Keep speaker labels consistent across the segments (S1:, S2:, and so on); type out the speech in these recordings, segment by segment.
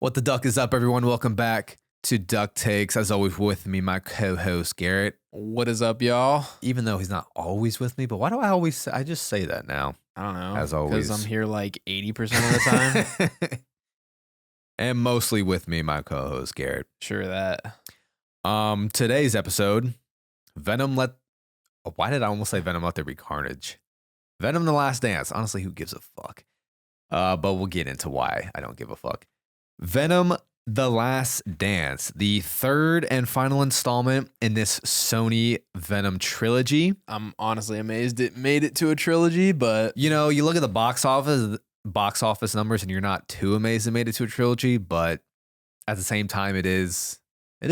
S1: What the duck is up, everyone? Welcome back to Duck Takes. As always, with me, my co-host Garrett.
S2: What is up, y'all?
S1: Even though he's not always with me, but why do I just say that now?
S2: I don't know.
S1: As always,
S2: because I'm here like 80% of the time.
S1: And mostly with me, my co-host Garrett.
S2: Sure that.
S1: Today's episode, Venom let. Why did I almost say Venom? Let There Be Carnage. Venom: The Last Dance. Honestly, who gives a fuck? But we'll get into why I don't give a fuck. Venom: The Last Dance, the third and final installment in this Sony Venom trilogy.
S2: I'm honestly amazed it made it to a trilogy, but
S1: You know, you look at the box office numbers and you're not too amazed it made it to a trilogy, but at the same time it is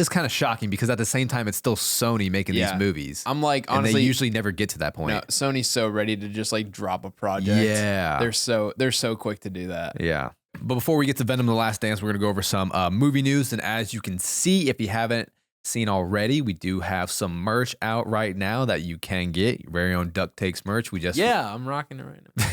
S1: kind of shocking because at the same time it's still Sony making these movies.
S2: I'm like,
S1: and
S2: honestly,
S1: they usually never get to that point.
S2: no, Sony's so ready to just like drop a project.
S1: Yeah.
S2: They're so quick to do that.
S1: Yeah. But before we get to Venom: The Last Dance, we're going to go over some movie news. And as you can see, if you haven't seen already, we do have some merch out right now that you can get. Your very own Duck Takes merch.
S2: I'm rocking it right now.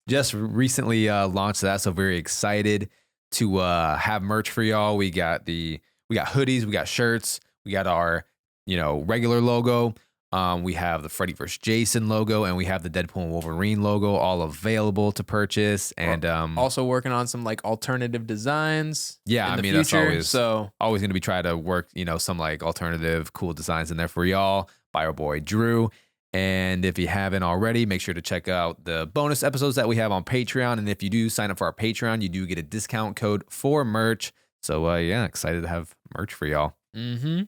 S1: Just recently launched that, so very excited to have merch for y'all. We got hoodies, we got shirts, we got our regular logo. We have the Freddy vs. Jason logo, and we have the Deadpool and Wolverine logo, all available to purchase. And
S2: also working on some like alternative designs.
S1: Yeah,
S2: in the
S1: that's
S2: future,
S1: always going to be trying to work some like alternative cool designs in there for y'all by our boy Drew. And if you haven't already, make sure to check out the bonus episodes that we have on Patreon. And if you do sign up for our Patreon, you do get a discount code for merch. So excited to have merch for y'all.
S2: Mm-hmm.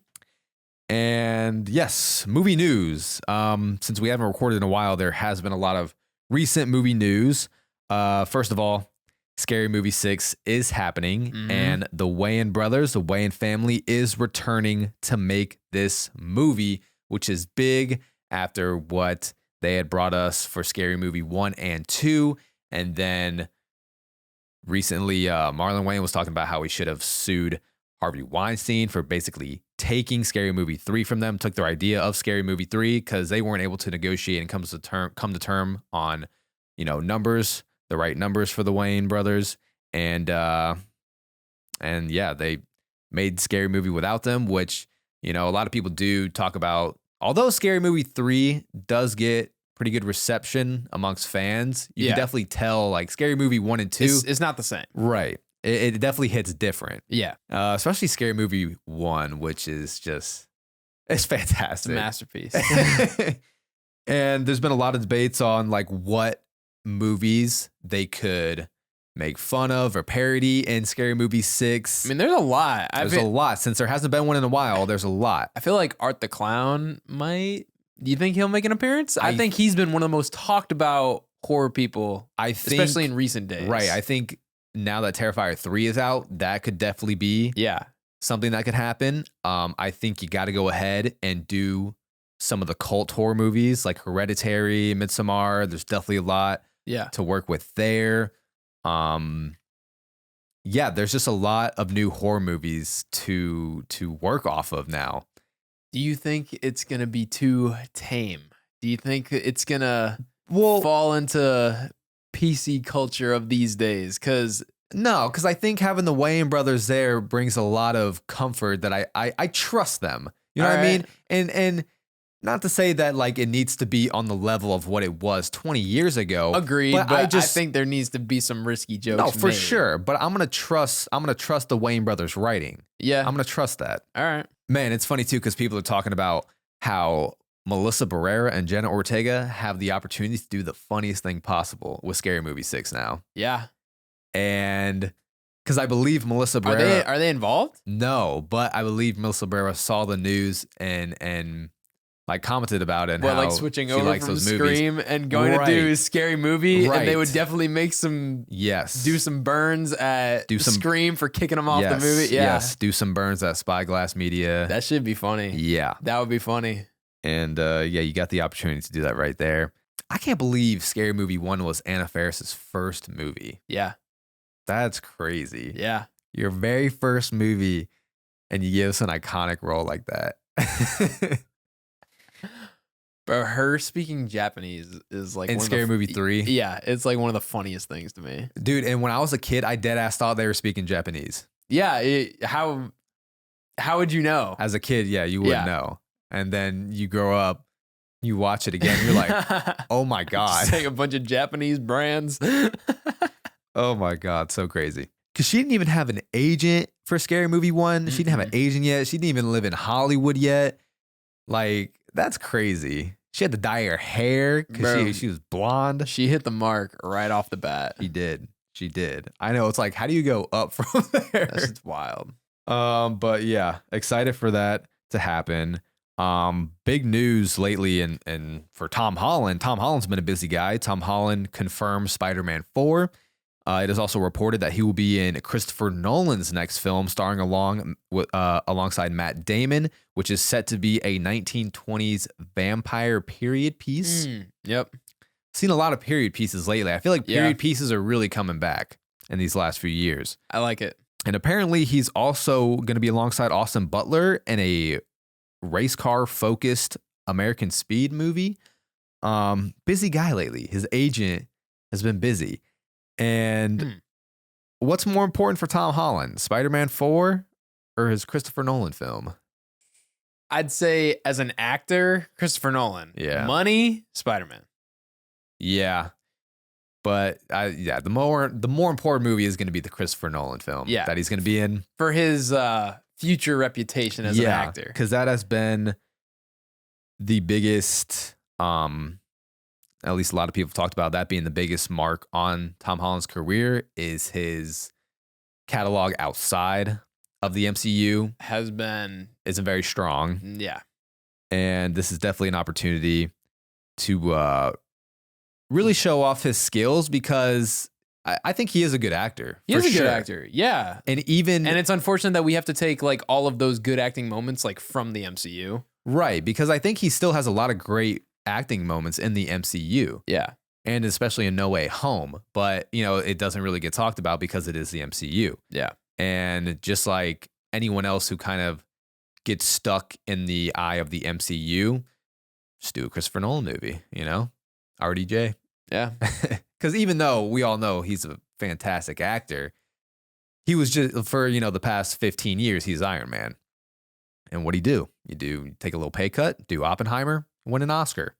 S1: And yes, movie news. Since we haven't recorded in a while, there has been a lot of recent movie news. First of all, Scary Movie 6 is happening, and the Wayans brothers, the Wayans family, is returning to make this movie, which is big after what they had brought us for Scary Movie 1 and 2. And then recently, Marlon Wayans was talking about how he should have sued Harvey Weinstein for basically taking Scary Movie 3 from them, took their idea of Scary Movie 3 because they weren't able to negotiate and come to term on, numbers, the right numbers for the Wayans brothers. And they made Scary Movie without them, which, a lot of people do talk about. Although Scary Movie 3 does get pretty good reception amongst fans, you can definitely tell like Scary Movie 1 and 2.
S2: It's not the same.
S1: Right. It definitely hits different.
S2: Yeah.
S1: Especially Scary Movie 1, which is it's fantastic.
S2: It's a masterpiece.
S1: And there's been a lot of debates on like what movies they could make fun of or parody in Scary Movie 6.
S2: I mean, there's a lot.
S1: There's a lot. Since there hasn't been one in a while, there's a lot.
S2: I feel like Art the Clown might. Do you think he'll make an appearance? I think he's been one of the most talked about horror people, especially in recent days.
S1: Right. I think now that Terrifier 3 is out, that could definitely be something that could happen. I think you got to go ahead and do some of the cult horror movies like Hereditary, Midsommar. There's definitely a lot to work with there. There's just a lot of new horror movies to work off of now.
S2: Do you think it's going to be too tame? Do you think it's going to fall into PC culture of these days? Because
S1: I think having the Wayans brothers there brings a lot of comfort that I trust them. You know what I mean? And not to say that like it needs to be on the level of what it was 20 years ago.
S2: Agreed, but I think there needs to be some risky jokes.
S1: No, for sure. But I'm gonna trust the Wayans brothers writing.
S2: Yeah.
S1: I'm gonna trust that.
S2: All right.
S1: Man, it's funny too, because people are talking about how Melissa Barrera and Jenna Ortega have the opportunity to do the funniest thing possible with Scary Movie 6 now.
S2: Yeah.
S1: And because I believe Melissa Barrera...
S2: Are they involved?
S1: No, but I believe Melissa Barrera saw the news and like commented about it. And how
S2: like switching
S1: she
S2: over
S1: likes
S2: from
S1: those movies.
S2: Scream and going to do a Scary Movie.
S1: Right.
S2: And they would definitely make do some burns at Scream for kicking them off the movie. Yeah.
S1: Yes, do some burns at Spyglass Media.
S2: That should be funny.
S1: Yeah.
S2: That would be funny.
S1: And you got the opportunity to do that right there. I can't believe Scary Movie 1 was Anna Faris's first movie.
S2: Yeah.
S1: That's crazy.
S2: Yeah.
S1: Your very first movie, and you give us an iconic role like that.
S2: But her speaking Japanese is like
S1: in Scary Movie 3.
S2: Yeah, it's like one of the funniest things to me.
S1: Dude, and when I was a kid, I dead ass thought they were speaking Japanese.
S2: Yeah, how would you know?
S1: As a kid, yeah, you wouldn't know. And then you grow up, you watch it again, you're like, oh my God.
S2: Just like a bunch of Japanese brands.
S1: Oh my God, so crazy. Because she didn't even have an agent for Scary Movie 1. She didn't have an agent yet. She didn't even live in Hollywood yet. Like, that's crazy. She had to dye her hair because she was blonde.
S2: She hit the mark right off the bat.
S1: She did. I know. It's like, how do you go up from there?
S2: That's just wild.
S1: But yeah, excited for that to happen. Big news lately and for Tom Holland. Tom Holland's been a busy guy. Tom Holland confirmed Spider-Man 4. It is also reported that he will be in Christopher Nolan's next film, starring alongside Matt Damon, which is set to be a 1920s vampire period piece.
S2: Yep.
S1: Seen a lot of period pieces lately. I feel like period pieces are really coming back in these last few years.
S2: I like it.
S1: And apparently he's also going to be alongside Austin Butler in a race car focused American Speed movie. Busy guy lately. His agent has been busy. And what's more important for Tom Holland, Spider-Man 4 or his Christopher Nolan film?
S2: I'd say as an actor, Christopher Nolan.
S1: Yeah.
S2: Money, Spider-Man.
S1: Yeah. But the more important movie is going to be the Christopher Nolan film that he's going to be in.
S2: For his future reputation as an actor.
S1: Because that has been the biggest, at least a lot of people have talked about that being the biggest mark on Tom Holland's career is his catalog outside of the MCU. Isn't very strong.
S2: Yeah.
S1: And this is definitely an opportunity to really show off his skills because I think he is a good actor.
S2: He is a good actor. Yeah.
S1: And
S2: it's unfortunate that we have to take like all of those good acting moments like from the MCU.
S1: Right. Because I think he still has a lot of great acting moments in the MCU.
S2: Yeah.
S1: And especially in No Way Home. But, it doesn't really get talked about because it is the MCU.
S2: Yeah.
S1: And just like anyone else who kind of gets stuck in the eye of the MCU, just do a Christopher Nolan movie, RDJ.
S2: Yeah.
S1: Because even though we all know he's a fantastic actor, he was just, for, the past 15 years, he's Iron Man. And what'd he do? You take a little pay cut, do Oppenheimer, win an Oscar.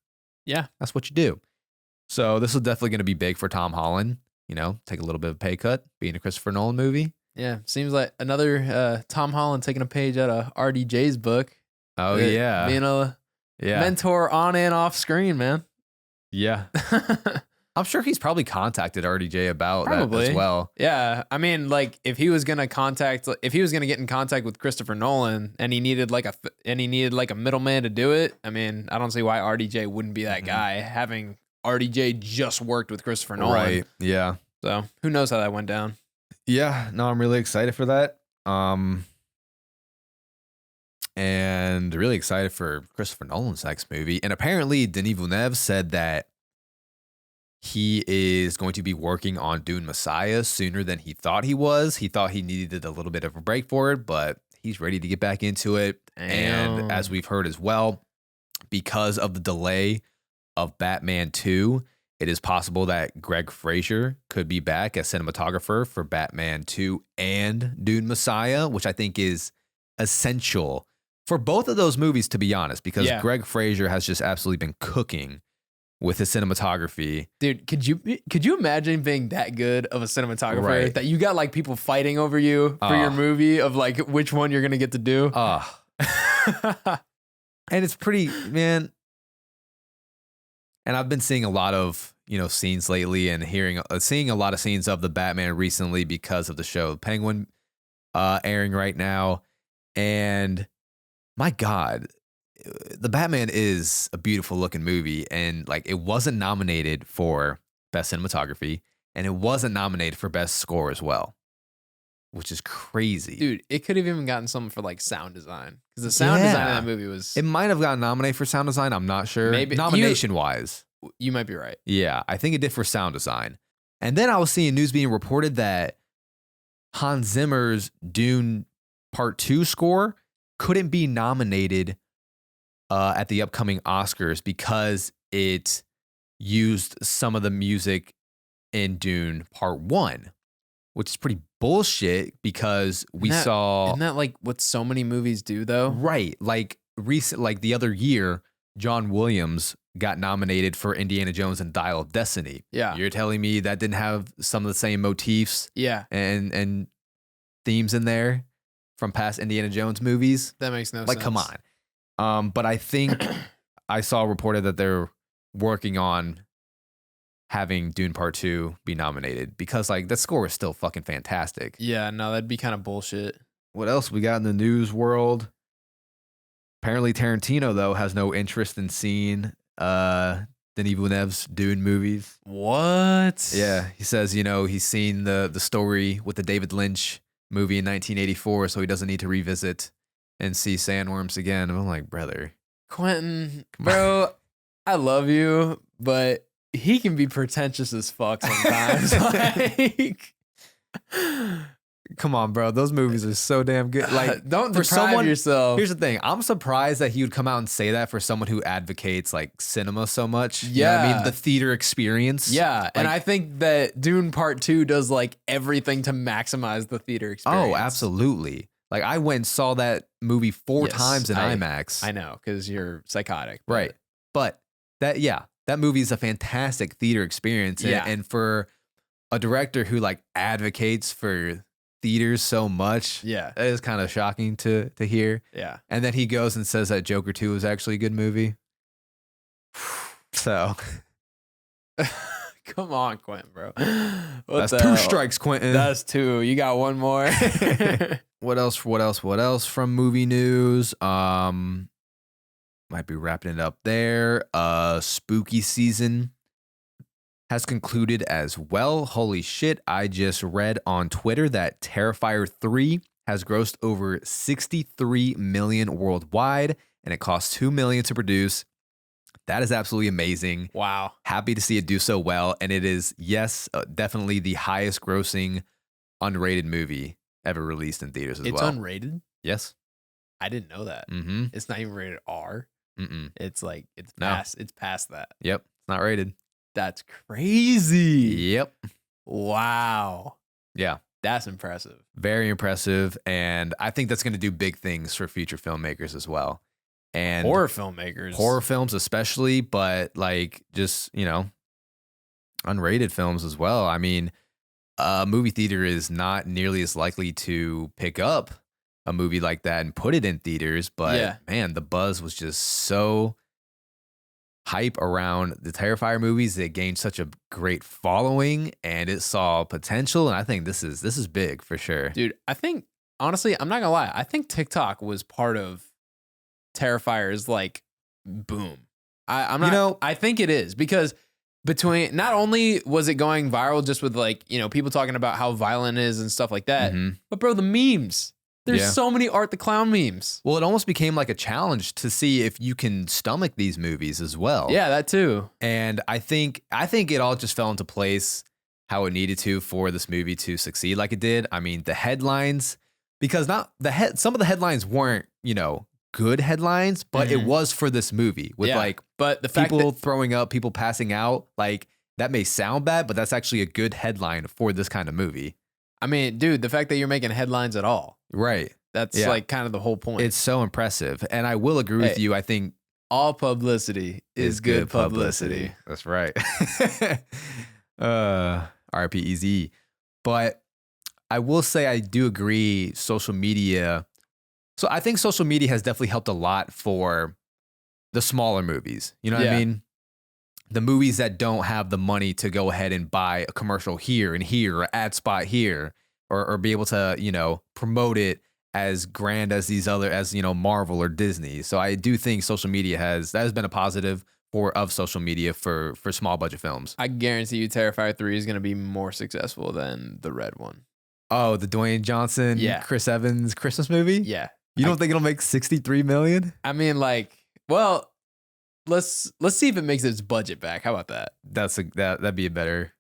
S2: Yeah.
S1: That's what you do. So this is definitely going to be big for Tom Holland. Take a little bit of a pay cut, be in a Christopher Nolan movie.
S2: Yeah. Seems like another Tom Holland taking a page out of RDJ's book.
S1: Oh, yeah.
S2: Being a mentor on and off screen, man.
S1: Yeah. I'm sure he's probably contacted RDJ about that as well.
S2: Yeah. I mean, like if he was going to get in contact with Christopher Nolan and he needed like a middleman to do it, I mean, I don't see why RDJ wouldn't be that guy, having RDJ just worked with Christopher Nolan.
S1: Right. Yeah.
S2: So who knows how that went down.
S1: Yeah. No, I'm really excited for that. And really excited for Christopher Nolan's next movie. And apparently Denis Villeneuve said that he is going to be working on Dune Messiah sooner than he thought he was. He thought he needed a little bit of a break for it, but he's ready to get back into it.
S2: Damn.
S1: And as we've heard as well, because of the delay of Batman 2, it is possible that Greg Fraser could be back as cinematographer for Batman 2 and Dune Messiah, which I think is essential for both of those movies, to be honest, because Greg Fraser has just absolutely been cooking with his cinematography.
S2: Dude, could you imagine being that good of a cinematographer that you got like people fighting over you for your movie of like which one you're going to get to do?
S1: And it's pretty, man. And I've been seeing a lot of, scenes lately and seeing a lot of scenes of the Batman recently because of the show Penguin airing right now. And my God, the Batman is a beautiful looking movie, and like it wasn't nominated for best cinematography and it wasn't nominated for best score as well, which is crazy.
S2: Dude, it could have even gotten something for like sound design because the sound design of that movie was.
S1: It might have gotten nominated for sound design. I'm not sure.
S2: Maybe
S1: nomination wise.
S2: You might be right.
S1: Yeah, I think it did for sound design. And then I was seeing news being reported that Hans Zimmer's Dune Part 2 score couldn't be nominated at the upcoming Oscars because it used some of the music in Dune Part 1, which is pretty bullshit because we saw.
S2: Isn't that like what so many movies do though?
S1: Right. Like the other year, John Williams got nominated for Indiana Jones and Dial of Destiny.
S2: Yeah.
S1: You're telling me that didn't have some of the same motifs
S2: Yeah.
S1: and themes in there from past Indiana Jones movies?
S2: That makes no sense.
S1: Like, come on. But I think I saw reported that they're working on having Dune Part 2 be nominated because like the score is still fucking fantastic.
S2: Yeah, no, that'd be kind of bullshit.
S1: What else we got in the news world? Apparently Tarantino though has no interest in seeing Denis Villeneuve's Dune movies.
S2: What?
S1: Yeah, he says, he's seen the story with the David Lynch movie in 1984, so he doesn't need to revisit and see sandworms again. And I'm like, brother.
S2: Quentin, bro, I love you, but he can be pretentious as fuck sometimes. Like,
S1: come on, bro. Those movies are so damn good. Like,
S2: don't
S1: for
S2: deprive yourself.
S1: Here's the thing. I'm surprised that he would come out and say that for someone who advocates like cinema so much.
S2: Yeah.
S1: You know what I mean? The theater experience.
S2: Yeah.
S1: Like,
S2: and I think that Dune Part 2 does like everything to maximize the theater experience.
S1: Oh, absolutely. Like I went and saw that movie 4 times in IMAX.
S2: I know, because you're psychotic.
S1: Right. But that movie is a fantastic theater experience.
S2: Yeah.
S1: And for a director who like advocates for theaters so much,
S2: Yeah.
S1: that is kind of shocking to hear.
S2: Yeah.
S1: And then he goes and says that Joker 2 was actually a good movie. So
S2: Come on, Quentin, bro.
S1: that's 2 strikes, Quentin.
S2: That's 2. You got one more.
S1: What else from movie news? Might be wrapping it up there. Spooky season has concluded as well. Holy shit. I just read on Twitter that Terrifier 3 has grossed over 63 million worldwide, and it cost $2 million to produce. That is absolutely amazing.
S2: Wow.
S1: Happy to see it do so well. And it is, yes, definitely the highest grossing unrated movie ever released in theaters as well.
S2: It's unrated?
S1: Yes.
S2: I didn't know that.
S1: Mm-hmm.
S2: It's not even rated R.
S1: Mm-mm.
S2: It's like, it's
S1: No.
S2: past that.
S1: Yep. It's not rated.
S2: That's crazy.
S1: Yep.
S2: Wow.
S1: Yeah.
S2: That's impressive.
S1: Very impressive. And I think that's going to do big things for future filmmakers as well. And
S2: Horror filmmakers.
S1: horror films especially, but like just, unrated films as well. I mean, a movie theater is not nearly as likely to pick up a movie like that and put it in theaters. But man, the buzz was just so hype around the Terrifier movies. It gained such a great following and it saw potential. And I think this is big for sure.
S2: Dude, I think, honestly, I'm not gonna lie. I think TikTok was part of Terrifier's like boom. I'm not, I think it is because between not only was it going viral just with like, people talking about how violent it is and stuff like that, but bro, the memes. There's so many Art the Clown memes.
S1: Well, it almost became like a challenge to see if you can stomach these movies as well.
S2: Yeah, that too.
S1: And I think it all just fell into place how it needed to for this movie to succeed like it did. I mean, the headlines, because some of the headlines weren't, good headlines, but it was for this movie with
S2: but the fact
S1: people throwing up, people passing out. Like that may sound bad, but that's actually a good headline for this kind of movie.
S2: I mean, dude, the fact that you're making headlines at all.
S1: Right.
S2: That's like kind of the whole point.
S1: It's so impressive. And I will agree with you. I think
S2: all publicity is good publicity.
S1: That's right. RPEZ. But I will say I do agree social media. So I think social media has definitely helped a lot for the smaller movies. You know what I mean? The movies that don't have the money to go ahead and buy a commercial here and here or ad spot here or be able to, promote it as grand as these other, as, Marvel or Disney. So I do think social media that has been a positive of social media for small budget films.
S2: I guarantee you Terrifier 3 is going to be more successful than the red one.
S1: Oh, the Dwayne Johnson, Chris Evans Christmas movie?
S2: Yeah.
S1: You don't think it'll make 63 million?
S2: I mean, let's see if it makes its budget back. How about that?
S1: That'd be a better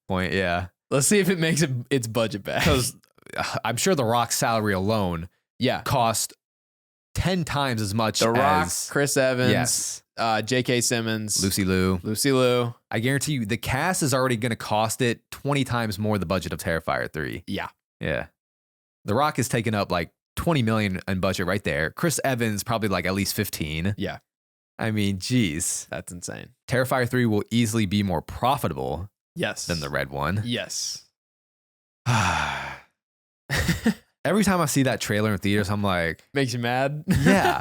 S1: point. Yeah.
S2: Let's see if it makes its budget back.
S1: Because I'm sure The Rock's salary alone cost 10 times as much
S2: The Rock,
S1: as
S2: Chris Evans, J.K. Simmons,
S1: Lucy Liu. I guarantee you the cast is already going to cost it 20 times more the budget of Terrifier 3.
S2: Yeah.
S1: Yeah. The Rock is taking up like 20 million in budget right there. Chris Evans probably like at least 15.
S2: Yeah.
S1: I mean, geez.
S2: That's insane.
S1: Terrifier 3 will easily be more profitable
S2: Yes.
S1: than the red one.
S2: Yes.
S1: Every time I see that trailer in theaters, I'm like,
S2: Makes you mad?
S1: yeah.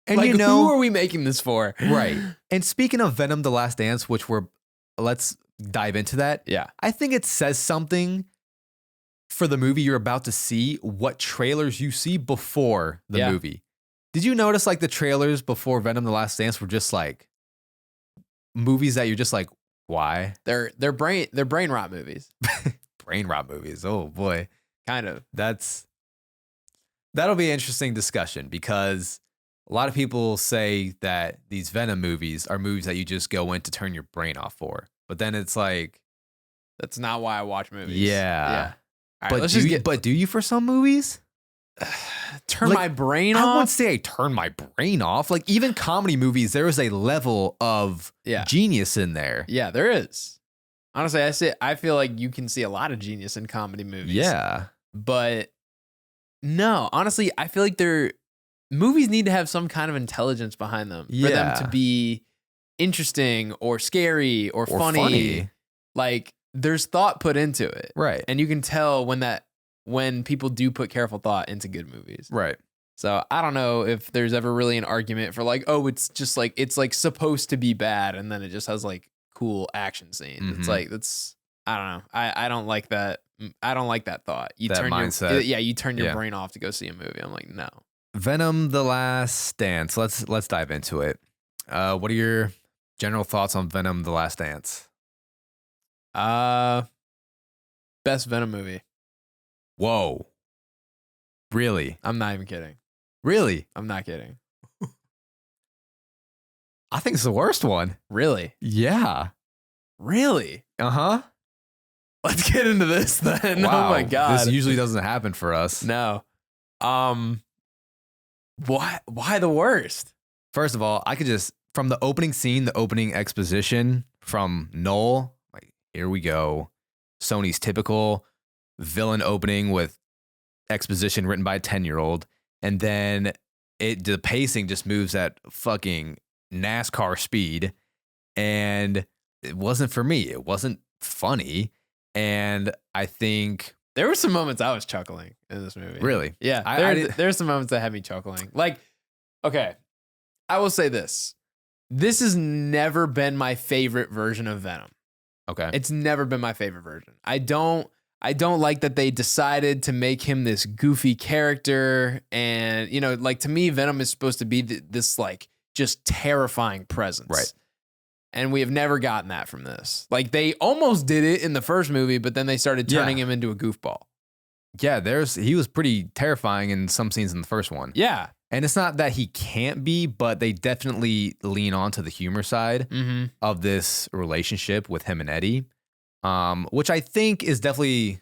S1: And
S2: like,
S1: you know,
S2: who are we making this for?
S1: right. And speaking of Venom: The Last Dance, which let's dive into that.
S2: Yeah.
S1: I think it says something for the movie you're about to see, what trailers you see before the movie. Did you notice like the trailers before Venom: The Last Dance were just like movies that you're just like, why?
S2: They're brain rot movies.
S1: Brain rot movies. Oh boy.
S2: Kind of.
S1: That'll be an interesting discussion because a lot of people say that these Venom movies are movies that you just go in to turn your brain off for. But then it's like,
S2: that's not why I watch movies.
S1: Yeah.
S2: All right,
S1: But do you for some movies?
S2: Turn
S1: Like,
S2: my brain off?
S1: I wouldn't say I turn my brain off. Like even comedy movies, there is a level of genius in there.
S2: Yeah, there is. Honestly, I feel like you can see a lot of genius in comedy movies.
S1: Yeah.
S2: But no, honestly, I feel like movies need to have some kind of intelligence behind them for them to be interesting or scary or funny. Like there's thought put into it.
S1: Right.
S2: And you can tell when people do put careful thought into good movies.
S1: Right.
S2: So I don't know if there's ever really an argument for like, oh, it's just like, it's like supposed to be bad. And then it just has like cool action scenes.
S1: Mm-hmm.
S2: It's like, I don't know. I don't like that. I don't like that thought. You
S1: that
S2: turn
S1: mindset.
S2: you turn your brain off to go see a movie. I'm like, no.
S1: Venom: The Last Dance. Let's dive into it. What are your general thoughts on Venom: The Last Dance?
S2: Best Venom movie.
S1: Whoa. Really?
S2: I'm not even kidding.
S1: Really?
S2: I'm not kidding.
S1: I think it's the worst one.
S2: Really?
S1: Yeah.
S2: Really?
S1: Uh-huh.
S2: Let's get into this then.
S1: Wow.
S2: Oh my God.
S1: This usually doesn't happen for us.
S2: No. Why the worst?
S1: First of all, I could just, from the opening scene, the opening exposition from Noel, like, here we go. Sony's typical villain opening with exposition written by a 10-year-old. And then the pacing just moves at fucking NASCAR speed. And it wasn't for me. It wasn't funny. And I think
S2: there were some moments I was chuckling in this movie.
S1: Really?
S2: Yeah. There's some moments that had me chuckling. Like, okay, I will say this. This has never been my favorite version of Venom.
S1: Okay.
S2: It's never been my favorite version. I don't like that they decided to make him this goofy character. And, you know, like to me, Venom is supposed to be this like just terrifying presence.
S1: Right.
S2: And we have never gotten that from this. Like they almost did it in the first movie, but then they started turning him into a goofball.
S1: Yeah, he was pretty terrifying in some scenes in the first one.
S2: Yeah.
S1: And it's not that he can't be, but they definitely lean onto the humor side of this relationship with him and Eddie, which I think is definitely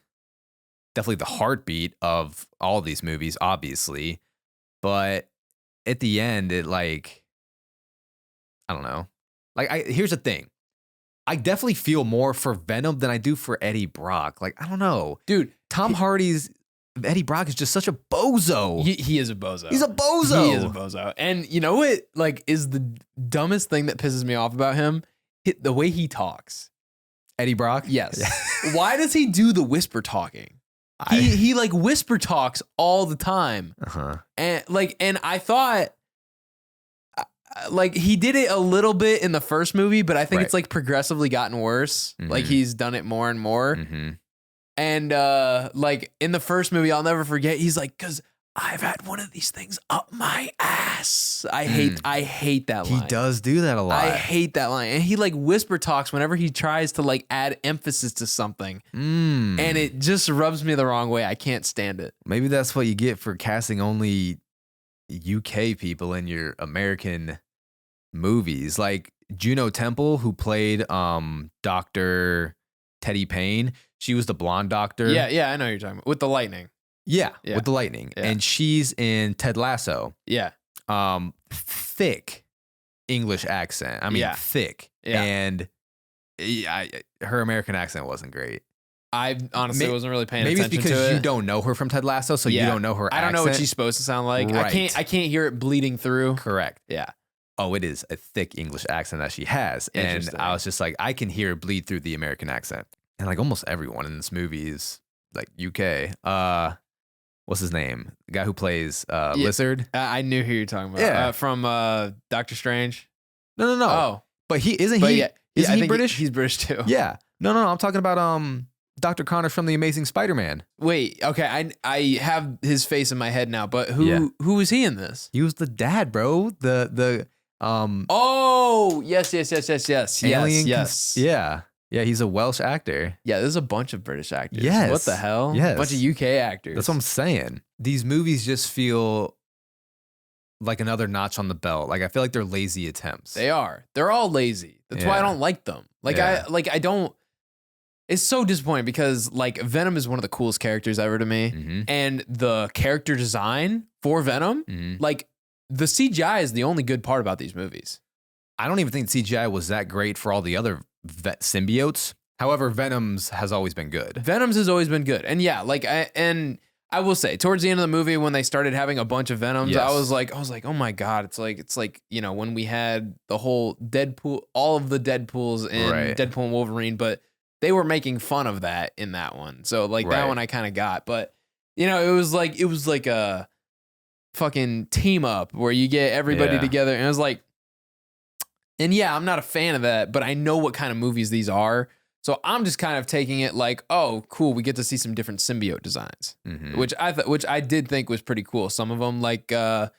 S1: the heartbeat of all of these movies, obviously. But at the end, it like, I don't know. Like, here's the thing. I definitely feel more for Venom than I do for Eddie Brock. Like, I don't know.
S2: Dude,
S1: Tom Hardy's Eddie Brock is just such a bozo.
S2: He is a bozo.
S1: He's a bozo.
S2: He is a bozo. And you know what, like, is the dumbest thing that pisses me off about him? The way he talks.
S1: Eddie Brock?
S2: Yes. Why does he do the whisper talking? He like whisper talks all the time.
S1: Uh-huh.
S2: And I thought like he did it a little bit in the first movie, but I think it's like progressively gotten worse. Like he's done it more and more. And like in the first movie, I'll never forget, he's like, "'Cause I've had one of these things up my ass." I hate that line.
S1: He does do that a lot.
S2: I hate that line. And he like whisper talks whenever he tries to like add emphasis to something. And it just rubs me the wrong way. I can't stand it.
S1: Maybe that's what you get for casting only UK people in your American movies. Like Juno Temple, who played Dr. Teddy Payne. She was the blonde doctor.
S2: Yeah, I know what you're talking about. With the lightning.
S1: Yeah, with the lightning.
S2: Yeah.
S1: And she's in Ted Lasso.
S2: Yeah.
S1: Thick English accent. I mean, thick.
S2: Yeah.
S1: And her American accent wasn't great.
S2: I honestly wasn't really paying
S1: maybe
S2: attention
S1: it's because
S2: to it.
S1: you don't know her from Ted Lasso, so you don't know her accent.
S2: I don't know what she's supposed to sound like.
S1: Right.
S2: I can't hear it bleeding through.
S1: Correct.
S2: Yeah.
S1: Oh, it is a thick English accent that she has. And I was just like, I can hear it bleed through the American accent. And like almost everyone in this movie is like UK. What's his name? The guy who plays Lizard.
S2: I knew who you're talking about.
S1: Yeah.
S2: From Doctor Strange.
S1: No.
S2: Oh.
S1: But isn't he British?
S2: He's British too.
S1: Yeah. No. I'm talking about Dr. Connor from The Amazing Spider-Man.
S2: Wait, okay. I have his face in my head now, but who was he in this?
S1: He was the dad, bro.
S2: Oh, yes.
S1: Alien Yeah, he's a Welsh actor.
S2: Yeah, there's a bunch of British actors.
S1: Yes.
S2: What the hell?
S1: Yes.
S2: A bunch of UK actors.
S1: That's what I'm saying. These movies just feel like another notch on the belt. Like I feel like they're lazy attempts.
S2: They are. They're all lazy. That's why I don't like them. I don't. It's so disappointing because like Venom is one of the coolest characters ever to me, and the character design for Venom, like the CGI is the only good part about these movies.
S1: I don't even think CGI was that great for all the other symbiotes. However, Venom's has always been good.
S2: Venom's has always been good, and yeah, like I will say, towards the end of the movie, when they started having a bunch of Venoms, I was like, oh my God, it's like, you know, when we had the whole Deadpool, all of the Deadpools in Deadpool and Wolverine, but they were making fun of that in that one. So like that one I kind of got, but you know, it was like a fucking team up where you get everybody together, and it was like, and yeah, I'm not a fan of that, but I know what kind of movies these are. So I'm just kind of taking it like, oh, cool, we get to see some different symbiote designs, which I did think was pretty cool. Some of them, like the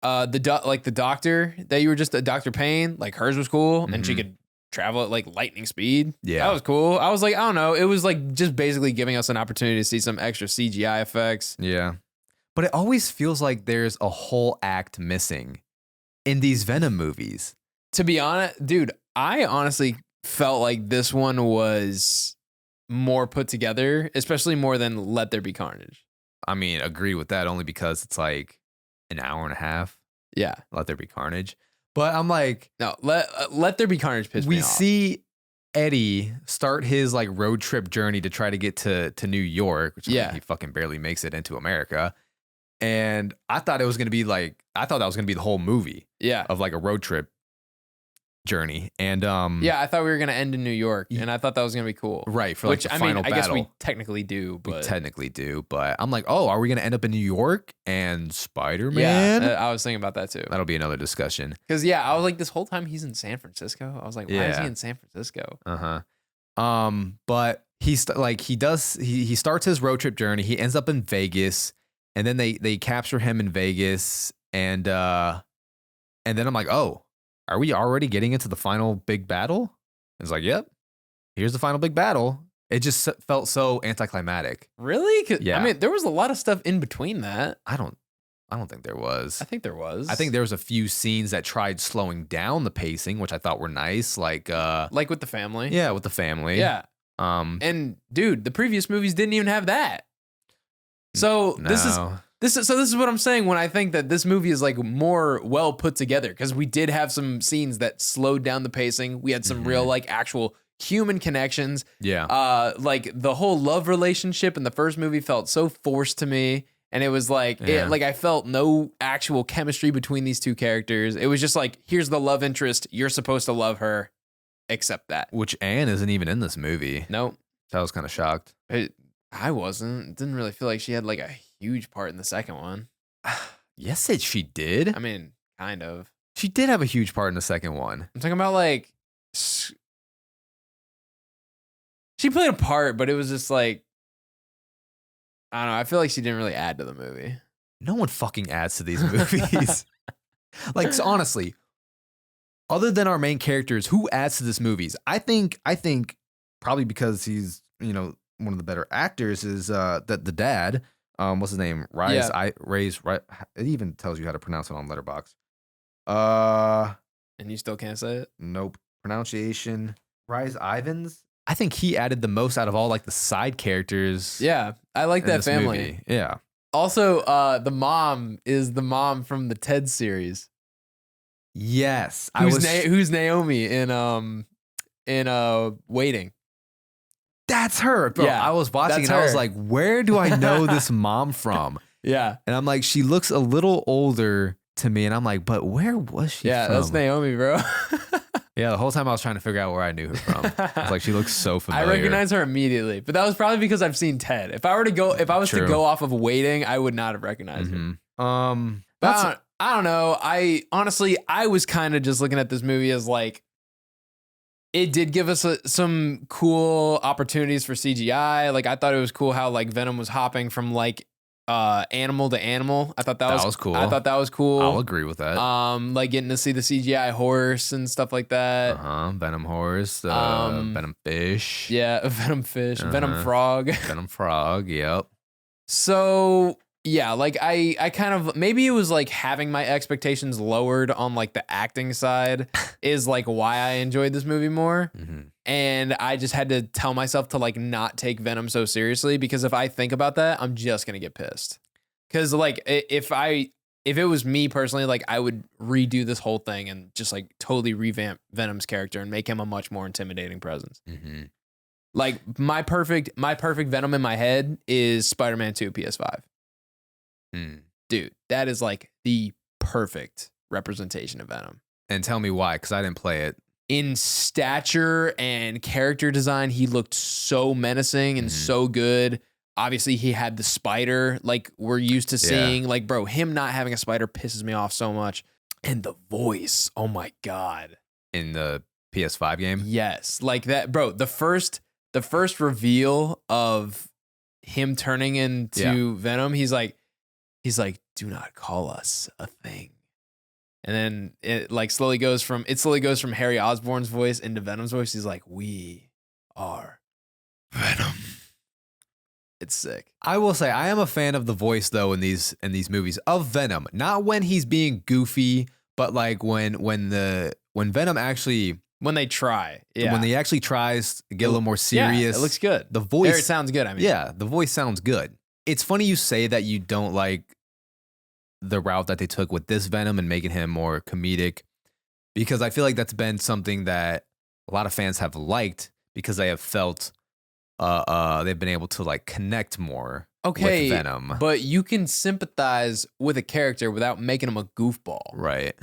S2: doctor that you were just Dr. Payne, like hers was cool, and she could travel at like lightning speed. Yeah, that was cool. I was like, I don't know, it was like just basically giving us an opportunity to see some extra CGI effects.
S1: Yeah, but it always feels like there's a whole act missing in these Venom movies.
S2: To be honest, dude, I honestly felt like this one was more put together, especially more than Let There Be Carnage.
S1: I mean, agree with that only because it's like an hour and a half.
S2: Yeah.
S1: Let There Be Carnage. But I'm like,
S2: no, Let There Be Carnage pissed me off.
S1: We see Eddie start his like road trip journey to try to get to New York, which he fucking barely makes it into America. And I thought that was going to be the whole movie. Yeah. Of like a road trip journey. And
S2: I thought we were gonna end in New York, and I thought that was gonna be cool,
S1: right? For like the final battle.
S2: I guess we technically do,
S1: but I'm like, oh, are we gonna end up in New York and Spider-Man?
S2: Yeah, I was thinking about that too.
S1: That'll be another discussion.
S2: Because I was like, this whole time he's in San Francisco. I was like, why is he in San Francisco?
S1: But he starts his road trip journey. He ends up in Vegas, and then they capture him in Vegas, and then I'm like, oh, are we already getting into the final big battle? It's like, yep, here's the final big battle. It just felt so anticlimactic.
S2: Really? Yeah. I mean, there was a lot of stuff in between that.
S1: I don't think there was.
S2: I think there was.
S1: I think there was a few scenes that tried slowing down the pacing, which I thought were nice, like
S2: with the family.
S1: Yeah, with the family.
S2: Yeah. And dude, the previous movies didn't even have that. So This is what I'm saying when I think that this movie is like more well put together, because we did have some scenes that slowed down the pacing. We had some real like actual human connections. Yeah. Like the whole love relationship in the first movie felt so forced to me, and it was like I felt no actual chemistry between these two characters. It was just like, here's the love interest, you're supposed to love her, accept that.
S1: Which Anne isn't even in this movie.
S2: Nope.
S1: So I was kind of shocked.
S2: I wasn't. Didn't really feel like she had like a huge part in the second one.
S1: Yes, she did.
S2: I mean, kind of.
S1: She did have a huge part in the second one.
S2: I'm talking about like, she played a part, but it was just like, I don't know. I feel like she didn't really add to the movie.
S1: No one fucking adds to these movies. Like, so honestly, other than our main characters, who adds to this movies? I think probably because he's, you know, one of the better actors is that the dad. What's his name? It even tells you how to pronounce it on Letterboxd.
S2: And you still can't say it?
S1: Nope. Pronunciation. Rhys Ifans. I think he added the most out of all like the side characters.
S2: Yeah, I like that family.
S1: Movie. Yeah.
S2: Also, the mom is the mom from the Ted series.
S1: Yes.
S2: Who's Naomi in Waiting?
S1: that's her. Bro,
S2: Yeah,
S1: I was watching
S2: that's
S1: and I was
S2: her.
S1: like, where do I know this mom from?
S2: Yeah.
S1: And I'm like, she looks a little older to me. And I'm like, but where was she
S2: Yeah,
S1: from?
S2: that's Naomi, bro.
S1: Yeah, the whole time I was trying to figure out where I knew her from. I was like, she looks so familiar.
S2: I recognize her immediately, but that was probably because I've seen Ted. If I was to go off of waiting, I would not have recognized her. But I don't know. I honestly was kind of just looking at this movie as like, it did give us some cool opportunities for CGI. Like I thought it was cool how like Venom was hopping from like animal to animal. I thought that was cool. I thought that was cool.
S1: I'll agree with that.
S2: Like getting to see the CGI horse and stuff like that.
S1: Venom horse, Venom fish.
S2: Yeah, Venom fish, Venom frog.
S1: Venom frog, yep.
S2: So yeah, like I kind of, maybe it was like having my expectations lowered on like the acting side is like why I enjoyed this movie more. And I just had to tell myself to like not take Venom so seriously, because if I think about that, I'm just gonna get pissed. Cause like if it was me personally, like I would redo this whole thing and just like totally revamp Venom's character and make him a much more intimidating presence. Like my perfect Venom in my head is Spider-Man 2 PS5. Dude, that is like the perfect representation of Venom.
S1: And tell me why, because I didn't play it.
S2: In stature and character design, he looked so menacing and so good. Obviously, he had the spider like we're used to seeing. Like, bro, him not having a spider pisses me off so much. And the voice, oh my God.
S1: In the PS5 game?
S2: Yes. Like that, bro, the first reveal of him turning into Venom, he's like, do not call us a thing. And then it like slowly goes from Harry Osborn's voice into Venom's voice. He's like, we are Venom. It's sick.
S1: I will say I am a fan of the voice though in these movies of Venom. Not when he's being goofy, but like when Venom actually,
S2: when they try. Yeah.
S1: When he actually tries to get a little more serious.
S2: Yeah, it looks good.
S1: The voice,
S2: it sounds good. I mean,
S1: yeah, the voice sounds good. It's funny you say that you don't like the route that they took with this Venom and making him more comedic, because I feel like that's been something that a lot of fans have liked because they have felt they've been able to like connect more with Venom.
S2: But you can sympathize with a character without making him a goofball.
S1: Right.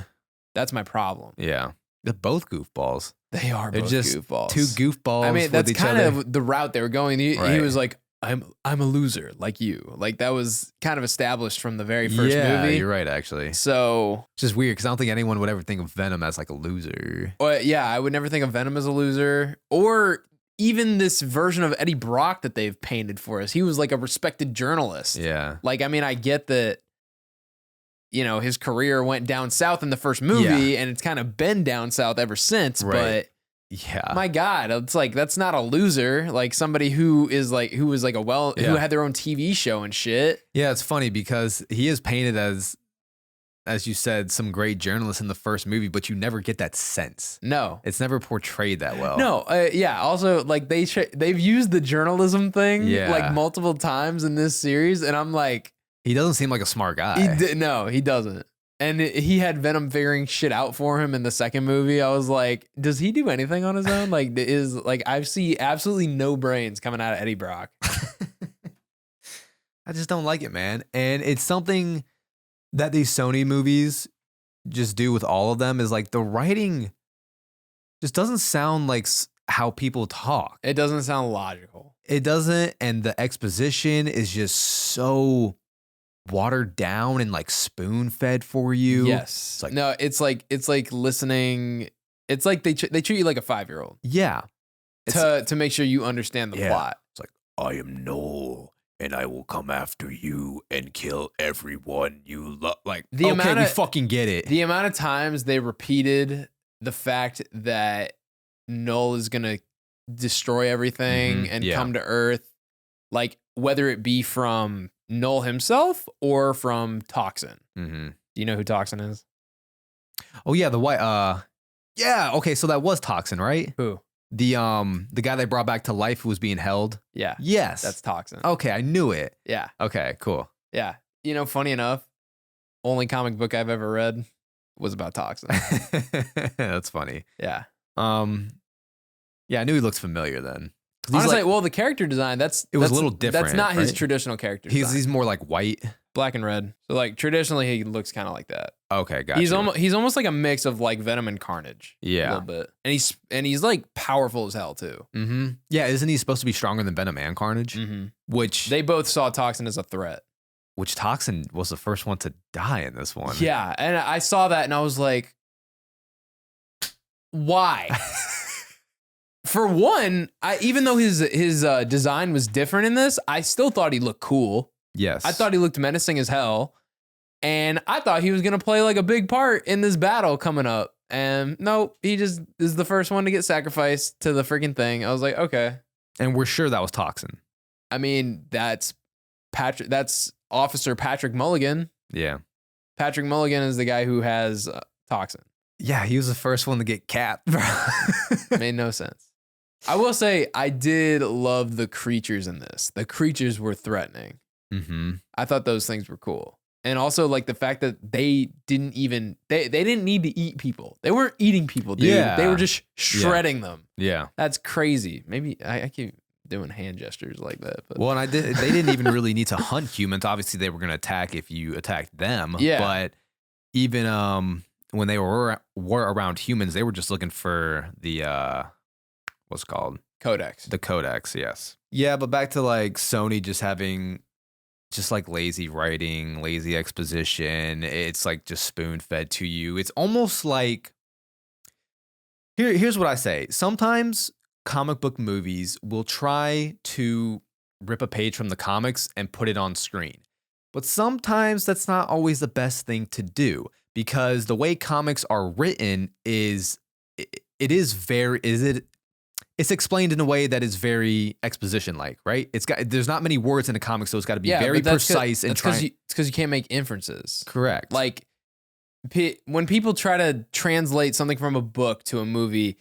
S2: That's my problem.
S1: Yeah. They're both goofballs.
S2: They're both
S1: just
S2: goofballs.
S1: Two goofballs.
S2: I mean, that's kind
S1: other.
S2: of the route they were going. He was like, I'm a loser like you. Like that was kind of established from the very first movie.
S1: Yeah, you're right, actually.
S2: So
S1: it's just weird because I don't think anyone would ever think of Venom as like a loser.
S2: Yeah, I would never think of Venom as a loser, or even this version of Eddie Brock that they've painted for us. He was like a respected journalist.
S1: Yeah.
S2: Like, I mean, I get that, you know, his career went down south in the first movie and it's kind of been down south ever since.
S1: Right.
S2: But
S1: yeah,
S2: my God, it's like, that's not a loser. Like somebody who was like who had their own TV show and shit.
S1: Yeah, it's funny because he is painted as you said, some great journalists in the first movie, but you never get that sense.
S2: No,
S1: it's never portrayed that well.
S2: No, yeah. Also, like they've used the journalism thing like multiple times in this series, and I'm like,
S1: he doesn't seem like a smart guy.
S2: No, he doesn't. And he had Venom figuring shit out for him in the second movie. I was like, does he do anything on his own? I see absolutely no brains coming out of Eddie Brock.
S1: I just don't like it, man. And it's something that these Sony movies just do with all of them is like the writing just doesn't sound like how people talk.
S2: It doesn't sound logical.
S1: It doesn't. And the exposition is just so watered down and like spoon fed for you.
S2: Yes. It's like listening. It's like they treat you like a 5-year-old.
S1: Yeah.
S2: To make sure you understand the plot.
S1: It's like, I am Noel and I will come after you and kill everyone you love. Like, we fucking get it.
S2: The amount of times they repeated the fact that Noel is going to destroy everything and come to Earth, like whether it be from Noel himself or from Toxin. Do you know who Toxin is?
S1: Oh yeah, the white. Yeah. Okay, so that was Toxin, right?
S2: Who?
S1: The guy they brought back to life who was being held.
S2: Yeah.
S1: Yes,
S2: that's Toxin.
S1: Okay, I knew it.
S2: Yeah.
S1: Okay, cool.
S2: Yeah. You know, funny enough, only comic book I've ever read was about Toxin.
S1: That's funny.
S2: Yeah.
S1: Yeah, I knew he looks familiar then.
S2: Honestly, well, the character design,
S1: was a little different.
S2: That's not his
S1: right?
S2: traditional character design.
S1: He's more like white.
S2: Black and red. So like traditionally he looks kind of like that.
S1: Okay, gotcha.
S2: He's almost like a mix of like Venom and Carnage.
S1: Yeah.
S2: A little bit. And he's like powerful as hell too.
S1: Mm-hmm. Yeah, isn't he supposed to be stronger than Venom and Carnage?
S2: Mm-hmm.
S1: Which
S2: they both saw Toxin as a threat.
S1: Which Toxin was the first one to die in this one.
S2: Yeah, and I saw that and I was like, why? For one, even though his design was different in this, I still thought he looked cool.
S1: Yes.
S2: I thought he looked menacing as hell. And I thought he was going to play like a big part in this battle coming up. And nope, he just is the first one to get sacrificed to the freaking thing. I was like, okay.
S1: And we're sure that was Toxin.
S2: I mean, that's Officer Patrick Mulligan.
S1: Yeah.
S2: Patrick Mulligan is the guy who has Toxin.
S1: Yeah, he was the first one to get capped.
S2: Made no sense. I will say, I did love the creatures in this. The creatures were threatening.
S1: Mm-hmm.
S2: I thought those things were cool. And also like the fact that they didn't need to eat people. They weren't eating people, dude.
S1: Yeah.
S2: They were just shredding them.
S1: Yeah.
S2: That's crazy. Maybe I keep doing hand gestures like that. But.
S1: Well, and they didn't even really need to hunt humans. Obviously, they were going to attack if you attacked them.
S2: Yeah.
S1: But even when they were around humans, they were just looking for the what's it called?
S2: Codex.
S1: The Codex, yes. Yeah, but back to like Sony just having just like lazy writing, lazy exposition. It's like just spoon fed to you. It's almost like here's what I say. Sometimes comic book movies will try to rip a page from the comics and put it on screen. But sometimes that's not always the best thing to do because the way comics are written is it's explained in a way that is very exposition-like, right? There's not many words in the comics, so it's got to be very precise and trying.
S2: It's because you can't make inferences.
S1: Correct.
S2: Like when people try to translate something from a book to a movie,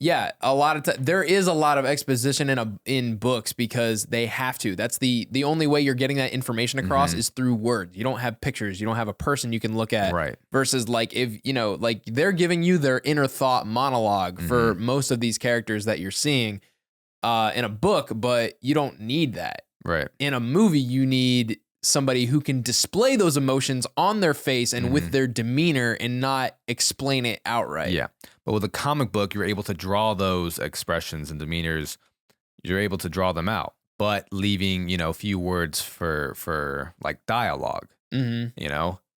S2: yeah, a lot of there is a lot of exposition in books because they have to. That's the only way you're getting that information across is through words. You don't have pictures. You don't have a person you can look at.
S1: Right.
S2: Versus like if like they're giving you their inner thought monologue for most of these characters that you're seeing in a book, but you don't need that.
S1: Right.
S2: In a movie, you need somebody who can display those emotions on their face and with their demeanor and not explain it outright.
S1: Yeah. But with a comic book, you're able to draw those expressions and demeanors. You're able to draw them out, but leaving, a few words for like dialogue. Mm-hmm.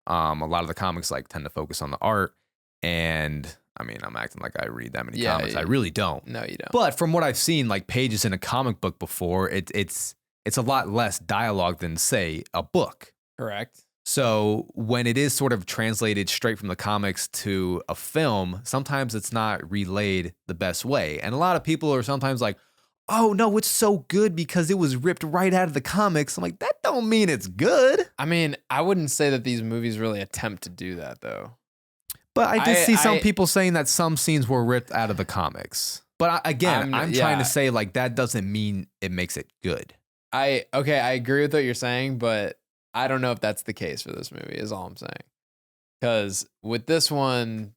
S1: A lot of the comics like tend to focus on the art. And I mean, I'm acting like I read that many comics. I really don't.
S2: No, you don't.
S1: But from what I've seen, like pages in a comic book before, it's a lot less dialogue than, say, a book.
S2: Correct.
S1: So when it is sort of translated straight from the comics to a film, sometimes it's not relayed the best way. And a lot of people are sometimes like, oh, no, it's so good because it was ripped right out of the comics. I'm like, that don't mean it's good.
S2: I mean, I wouldn't say that these movies really attempt to do that, though.
S1: But I did see some people saying that some scenes were ripped out of the comics. But again, I'm trying to say, like, that doesn't mean it makes it good.
S2: I agree with what you're saying, but I don't know if that's the case for this movie, is all I'm saying. Because with this one,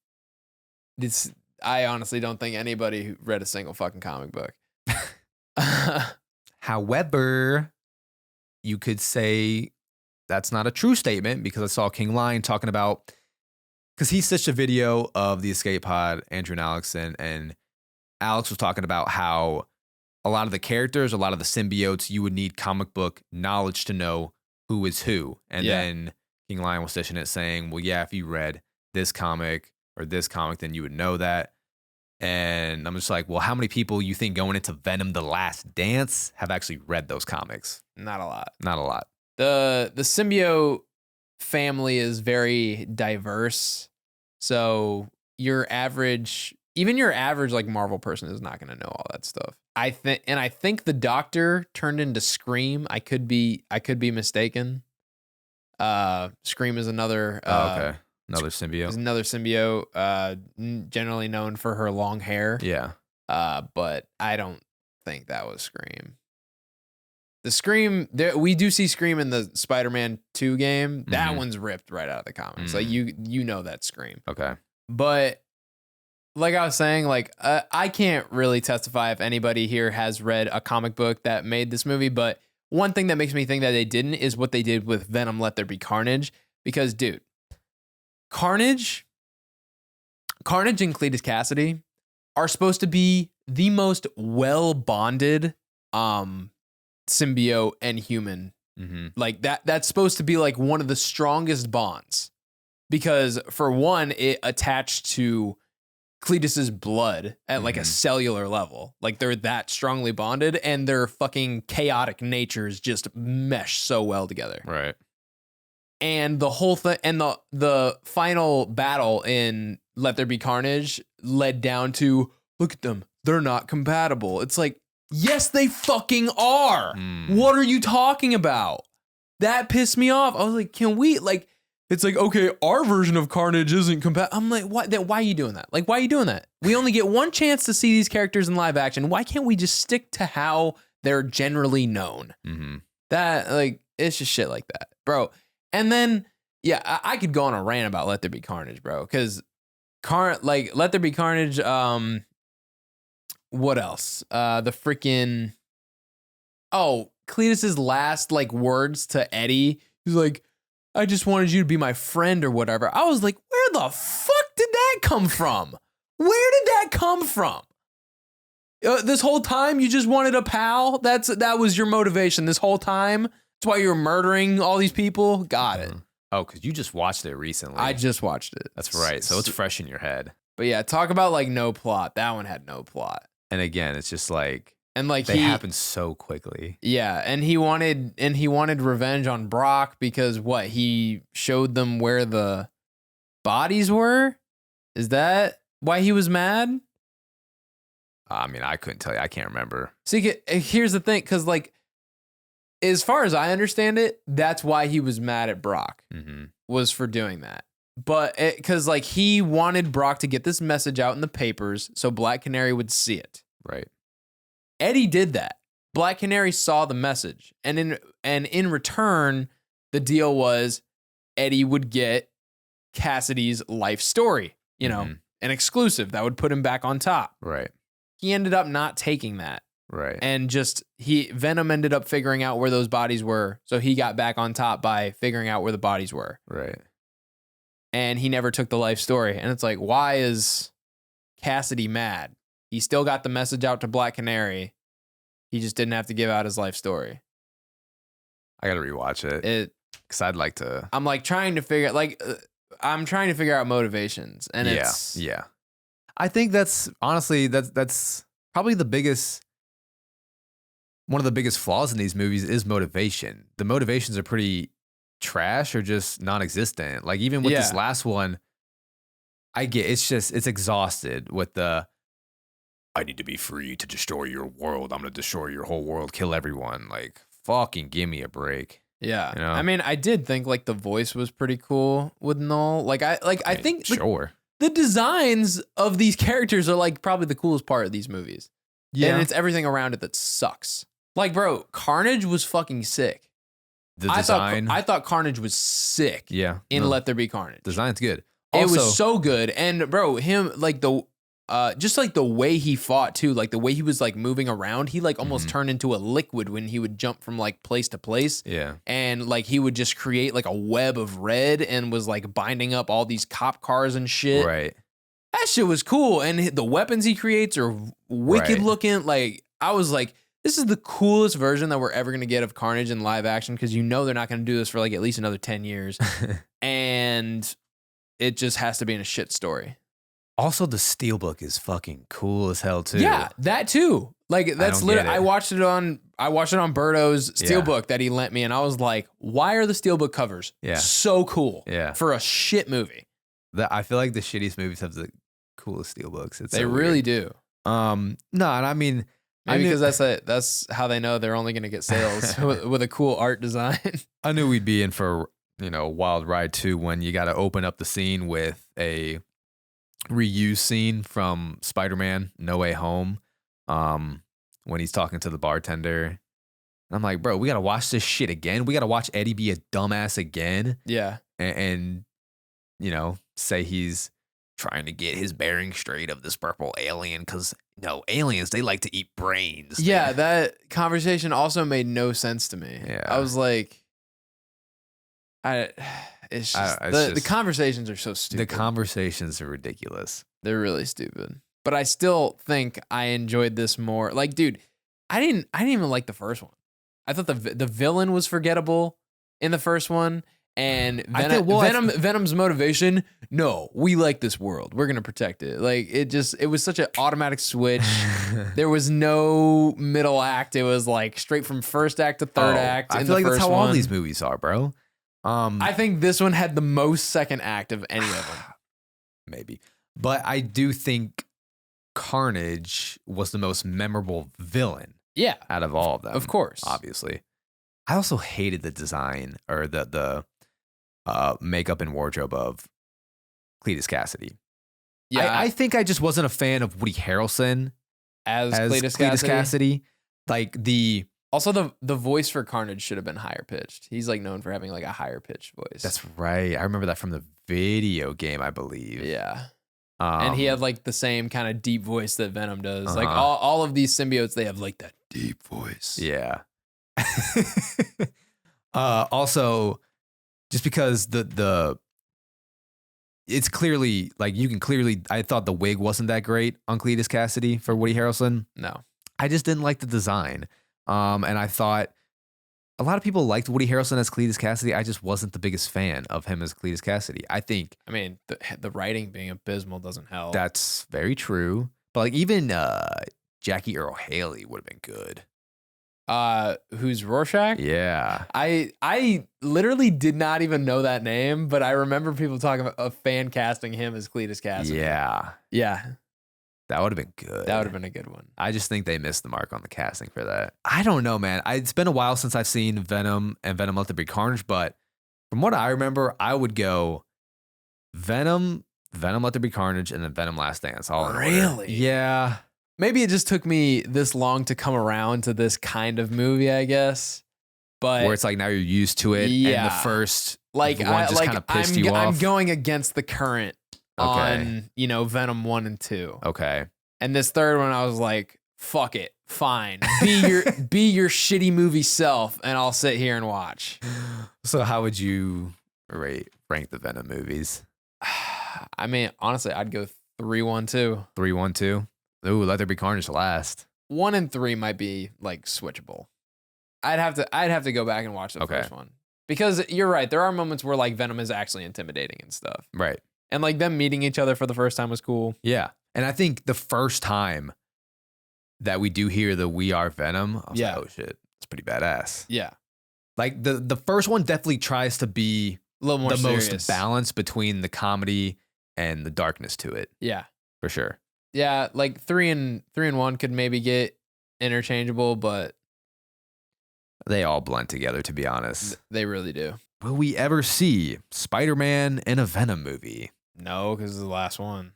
S2: I honestly don't think anybody who read a single fucking comic book.
S1: However, you could say that's not a true statement because I saw King Lion talking about, because he stitched a video of the escape pod, Andrew and Alex, and Alex was talking about how a lot of the characters, a lot of the symbiotes, you would need comic book knowledge to know who is who. And then King Lion was stitching it saying, well, yeah, if you read this comic or this comic, then you would know that. And I'm just like, well, how many people you think going into Venom The Last Dance have actually read those comics?
S2: Not a lot.
S1: Not a lot.
S2: The symbiote family is very diverse. So your average like Marvel person is not going to know all that stuff. I think the Doctor turned into Scream. I could be mistaken. Scream is another
S1: okay. Another symbiote.
S2: Is another symbiote, generally known for her long hair.
S1: Yeah.
S2: But I don't think that was Scream. The Scream, we do see Scream in the Spider-Man 2 game. That one's ripped right out of the comics. Like you know that Scream.
S1: Okay.
S2: But like I was saying, like I can't really testify if anybody here has read a comic book that made this movie, but one thing that makes me think that they didn't is what they did with Venom Let There Be Carnage. Because, dude, Carnage and Cletus Cassidy are supposed to be the most well-bonded symbiote and human. Like that's supposed to be like one of the strongest bonds. Because for one, it attached to Cletus's blood at like a cellular level. Like they're that strongly bonded, and their fucking chaotic natures just mesh so well together.
S1: Right.
S2: And the whole thing, and the final battle in Let There Be Carnage led down to, look at them, they're not compatible. It's like, yes, they fucking are. What are you talking about? That pissed me off. I was like, can we, like, it's like, okay, our version of Carnage isn't compatible. I'm like, why are you doing that? Like, why are you doing that? We only get one chance to see these characters in live action. Why can't we just stick to how they're generally known? That, like, it's just shit like that, bro. And then, yeah, I could go on a rant about Let There Be Carnage, bro. Because, Let There Be Carnage, what else? The freaking, Cletus's last, like, words to Eddie. He's like, I just wanted you to be my friend or whatever. I was like, where the fuck did that come from? Where did that come from? This whole time you just wanted a pal? That was your motivation this whole time? That's why you were murdering all these people? Got it.
S1: Oh, because you just watched it recently.
S2: I just watched it.
S1: That's right. So it's fresh in your head.
S2: But yeah, talk about like no plot. That one had no plot.
S1: And again, it's just like,
S2: and like
S1: they happen so quickly.
S2: Yeah, and he wanted revenge on Brock because he showed them where the bodies were? Is that why he was mad?
S1: I mean, I couldn't tell you. I can't remember.
S2: See, here's the thing, because like, as far as I understand it, that's why he was mad at Brock, was for doing that. But because like he wanted Brock to get this message out in the papers so Black Canary would see it.
S1: Right.
S2: Eddie did that. Black Canary saw the message, and in return, the deal was Eddie would get Cassidy's life story. You know, an exclusive that would put him back on top.
S1: Right.
S2: He ended up not taking that.
S1: Right.
S2: And Venom ended up figuring out where those bodies were. So he got back on top by figuring out where the bodies were.
S1: Right.
S2: And he never took the life story. And it's like, why is Cassidy mad? He still got the message out to Black Canary. He just didn't have to give out his life story.
S1: I got to rewatch it. Because I'd like to.
S2: I'm like trying to figure out motivations. And
S1: yeah. I think that's honestly, that's probably one of the biggest flaws in these movies is motivation. The motivations are pretty trash or just non-existent. Like even with this last one, it's exhausted with the, I need to be free to destroy your world. I'm going to destroy your whole world, kill everyone. Like fucking give me a break.
S2: Yeah.
S1: You know?
S2: I mean, I did think like the voice was pretty cool with Null. I think
S1: sure.
S2: The designs of these characters are like probably the coolest part of these movies. Yeah. And it's everything around it that sucks. Like, bro, Carnage was fucking sick.
S1: The design.
S2: I thought Carnage was sick.
S1: Yeah.
S2: Let There Be Carnage.
S1: Design's good.
S2: Also, it was so good. And bro, him like just like the way he fought too, like the way he was like moving around, he like almost turned into a liquid when he would jump from like place to place.
S1: Yeah.
S2: And like he would just create like a web of red and was like binding up all these cop cars and shit.
S1: Right.
S2: That shit was cool. And the weapons he creates are wicked looking. Like I was like, this is the coolest version that we're ever going to get of Carnage in live action, because you know they're not going to do this for like at least another 10 years. And it just has to be in a shit story.
S1: Also, the Steelbook is fucking cool as hell too.
S2: Yeah, that too. Like that's literally, I watched it on Berto's Steelbook that he lent me, and I was like, why are the Steelbook covers so cool for a shit movie?
S1: I feel like the shittiest movies have the coolest Steelbooks.
S2: They really do.
S1: No, and I mean,
S2: maybe because that's how they know they're only going to get sales with a cool art design.
S1: I knew we'd be in for, a wild ride too when you got to open up the scene with a reuse scene from Spider-Man No Way Home, when he's talking to the bartender. And I'm like, bro, we got to watch this shit again. We got to watch Eddie be a dumbass again.
S2: Yeah.
S1: And say he's trying to get his bearing straight of this purple alien because aliens, they like to eat brains.
S2: Yeah, that conversation also made no sense to me.
S1: Yeah.
S2: I was like, it's just the conversations are so stupid.
S1: The conversations are ridiculous.
S2: They're really stupid. But I still think I enjoyed this more. Like, dude, I didn't even like the first one. I thought the villain was forgettable in the first one. And Venom's motivation, no, we like this world. We're gonna protect it. Like it was such an automatic switch. There was no middle act. It was like straight from first act to third act.
S1: I feel like that's how all these movies are, bro.
S2: I think this one had the most second act of any of them.
S1: Maybe. But I do think Carnage was the most memorable villain.
S2: Yeah.
S1: Out of all of them.
S2: Of course.
S1: Obviously. I also hated the design or the makeup and wardrobe of Cletus Cassidy. Yeah, I think I just wasn't a fan of Woody Harrelson
S2: as Cletus
S1: Cassidy. Like
S2: also the voice for Carnage should have been higher pitched. He's like known for having like a higher pitched voice.
S1: That's right. I remember that from the video game, I believe.
S2: Yeah. And he had like the same kind of deep voice that Venom does. Like all of these symbiotes, they have like that deep voice.
S1: Yeah. Also, just because it's clearly like I thought the wig wasn't that great on Cletus Cassidy for Woody Harrelson.
S2: No,
S1: I just didn't like the design. And I thought a lot of people liked Woody Harrelson as Cletus Cassidy. I just wasn't the biggest fan of him as Cletus Cassidy. I
S2: mean, the writing being abysmal doesn't help.
S1: That's very true. But like even Jackie Earle Haley would have been good.
S2: Who's Rorschach?
S1: Yeah.
S2: I literally did not even know that name, but I remember people talking about a fan casting him as Cletus Cassidy.
S1: Yeah.
S2: Yeah.
S1: That would have been good.
S2: That would have been a good one.
S1: I just think they missed the mark on the casting for that. I don't know, man. It's been a while since I've seen Venom and Venom Let There Be Carnage, but from what I remember, I would go Venom, Venom Let There Be Carnage, and then Venom Last Dance. All in order.
S2: Really?
S1: Yeah.
S2: Maybe it just took me this long to come around to this kind of movie, I guess. But
S1: where it's like now you're used to it, and the first one just kind of pissed you off.
S2: I'm going against the current on Venom 1 and 2.
S1: Okay.
S2: And this third one, I was like, fuck it, fine. Be your shitty movie self, and I'll sit here and watch.
S1: So how would you rank the Venom movies?
S2: I mean, honestly, I'd go 3-1-2.
S1: 3-1-2. Ooh, Let There Be Carnage last.
S2: 1 and 3 might be like switchable. I'd have to go back and watch the first one. Because you're right, there are moments where like Venom is actually intimidating and stuff.
S1: Right.
S2: And like them meeting each other for the first time was cool.
S1: Yeah. And I think the first time that we do hear the "We Are Venom," I was like, oh shit, it's pretty badass.
S2: Yeah.
S1: Like the first one definitely tries to be
S2: a little more serious.
S1: Most balance between the comedy and the darkness to it.
S2: Yeah.
S1: For sure.
S2: Yeah, like 3 and 1 could maybe get interchangeable, but
S1: they all blend together, to be honest.
S2: They really do.
S1: Will we ever see Spider-Man in a Venom movie?
S2: No, because it's the last one.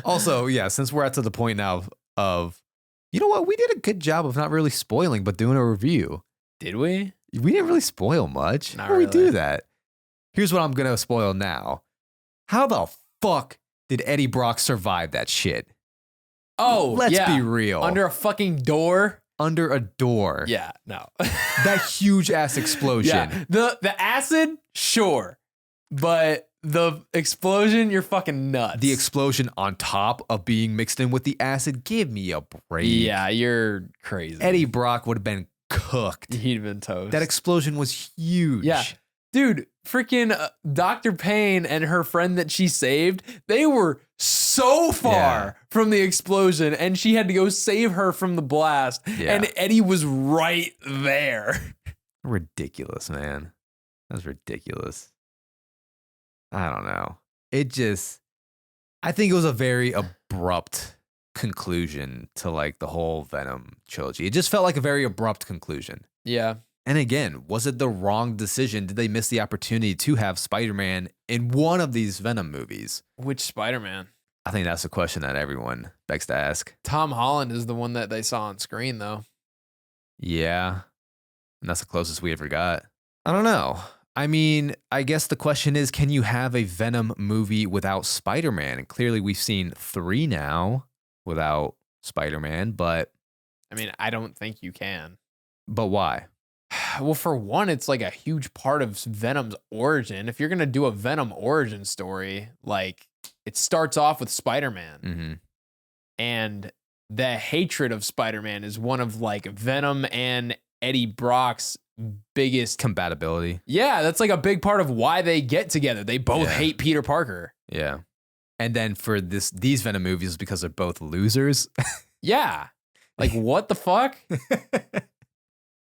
S1: Also, yeah, since we're at to the point now of, you know what? We did a good job of not really spoiling, but doing a review.
S2: Did we?
S1: We didn't really spoil much.
S2: Not
S1: How do
S2: really.
S1: we do that? Here's what I'm going to spoil now. How the fuck did Eddie Brock survive that shit?
S2: Oh,
S1: let's be real.
S2: Under a fucking door?
S1: Under a door.
S2: Yeah, no.
S1: That huge ass explosion.
S2: Yeah. The acid, sure. But the explosion, you're fucking nuts.
S1: The explosion on top of being mixed in with the acid, give me a break.
S2: Yeah, you're crazy.
S1: Eddie Brock would have been cooked.
S2: He'd have been toast.
S1: That explosion was huge.
S2: Yeah. Dude, freaking Dr. Payne and her friend that she saved, they were so far from the explosion, and she had to go save her from the blast, and Eddie was right there.
S1: Ridiculous, man. That's ridiculous. I don't know. I think it was a very abrupt conclusion to like the whole Venom trilogy. It just felt like a very abrupt conclusion.
S2: Yeah.
S1: And again, was it the wrong decision? Did they miss the opportunity to have Spider-Man in one of these Venom movies?
S2: Which Spider-Man?
S1: I think that's a question that everyone begs to ask.
S2: Tom Holland is the one that they saw on screen, though.
S1: Yeah. And that's the closest we ever got. I don't know. I mean, I guess the question is, can you have a Venom movie without Spider-Man? And clearly we've seen 3 now without Spider-Man, but
S2: I mean, I don't think you can.
S1: why?
S2: Well, for one, it's like a huge part of Venom's origin. If you're going to do a Venom origin story, like it starts off with Spider-Man.
S1: Mm-hmm.
S2: And the hatred of Spider-Man is one of like Venom and Eddie Brock's biggest
S1: Compatibility.
S2: Yeah, that's like a big part of why they get together. They both hate Peter Parker.
S1: Yeah. And then for these Venom movies, because they're both losers.
S2: Yeah. Like, what the fuck?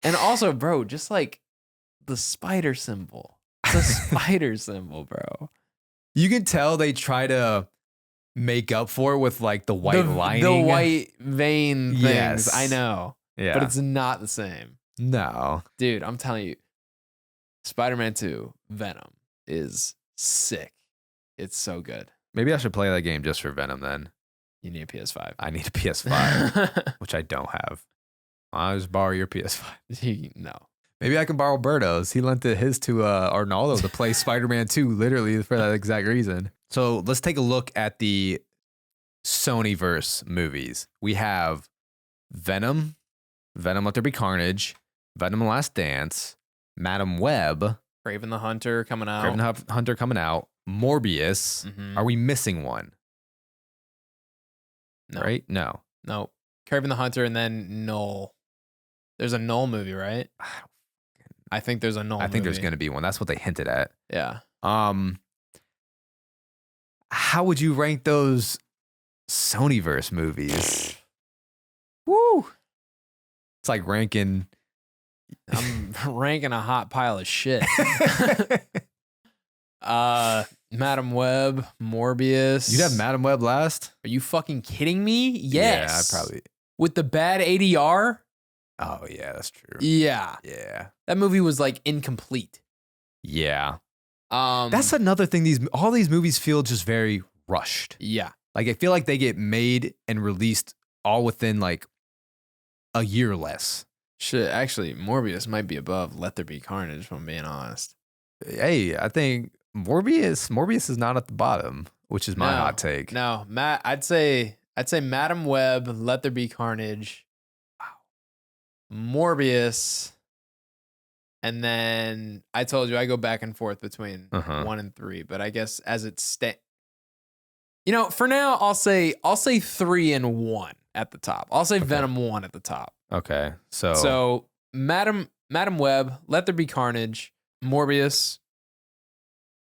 S2: And also, bro, just like the spider symbol. The spider symbol, bro.
S1: You can tell they try to make up for it with like the white lining.
S2: The white vein things.
S1: Yes.
S2: I know.
S1: Yeah.
S2: But it's not the same.
S1: No.
S2: Dude, I'm telling you, Spider-Man 2 Venom is sick. It's so good.
S1: Maybe I should play that game just for Venom then.
S2: You need a PS5.
S1: I need a PS5, which I don't have. I'll just borrow your PS5.
S2: No.
S1: Maybe I can borrow Berto's. He lent his to Arnaldo to play Spider-Man 2 literally for that exact reason. So let's take a look at the Sonyverse movies. We have Venom, Venom Let There Be Carnage, Venom The Last Dance, Madam Web,
S2: Kraven the Hunter coming out.
S1: Kraven the Hunter coming out, Morbius.
S2: Mhm.
S1: Are we missing one?
S2: No.
S1: Right? No.
S2: No. Kraven the Hunter and then Null. There's a Null movie, right? I think there's a Null movie.
S1: I think there's going to be one. That's what they hinted at.
S2: Yeah.
S1: How would you rank those Sonyverse movies? Woo! It's like ranking.
S2: I'm ranking a hot pile of shit. Madam Web, Morbius.
S1: You'd have Madam Web last?
S2: Are you fucking kidding me? Yes.
S1: Yeah, I probably.
S2: With the bad ADR?
S1: Oh, yeah, that's true.
S2: Yeah.
S1: Yeah.
S2: That movie was like incomplete.
S1: Yeah. That's another thing. All these movies feel just very rushed.
S2: Yeah.
S1: Like I feel like they get made and released all within like a year or less.
S2: Shit, actually, Morbius might be above Let There Be Carnage, if I'm being honest.
S1: Hey, I think Morbius is not at the bottom, which is my hot take.
S2: No, Matt, I'd say Madam Web, Let There Be Carnage, Morbius, and then I told you I go back and forth between 1 and 3, but I guess as it for now I'll say 3 and 1 at the top. I'll say Venom 1 at the top.
S1: Okay.
S2: So Madam Web, Let There Be Carnage, Morbius,